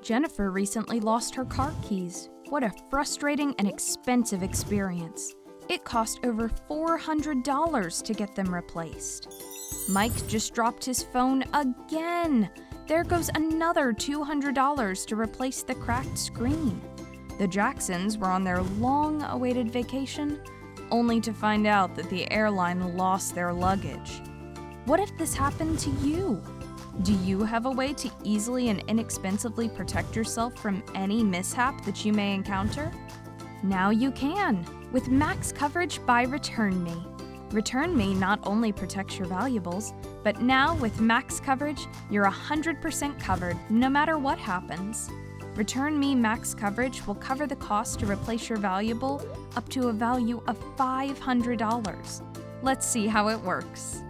Jennifer recently lost her car keys. What a frustrating and expensive experience. It cost over $400 to get them replaced. Mike just dropped his phone again. There goes another $200 to replace the cracked screen. The Jacksons were on their long-awaited vacation, only to find out that the airline lost their luggage. What if this happened to you? Do you have a way to easily and inexpensively protect yourself from any mishap that you may encounter? Now you can, with MaxCoverage by ReturnMe. ReturnMe not only protects your valuables, but now with MaxCoverage, you're 100% covered no matter what happens. ReturnMe MaxCoverage will cover the cost to replace your valuable up to a value of $500. Let's see how it works.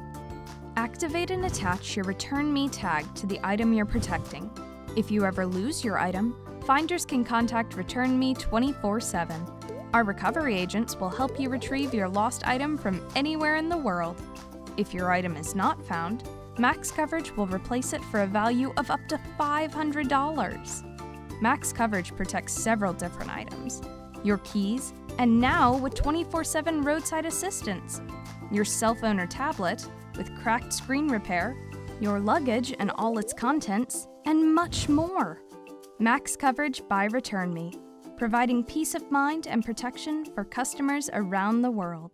Activate and attach your ReturnMe tag to the item you're protecting. If you ever lose your item, finders can contact ReturnMe 24/7. Our recovery agents will help you retrieve your lost item from anywhere in the world. If your item is not found, MaxCoverage will replace it for a value of up to $500. MaxCoverage protects several different items: your keys, and now with 24/7 roadside assistance, your cell phone or tablet with cracked screen repair, your luggage and all its contents, and much more. MaxCoverage by ReturnMe, providing peace of mind and protection for customers around the world.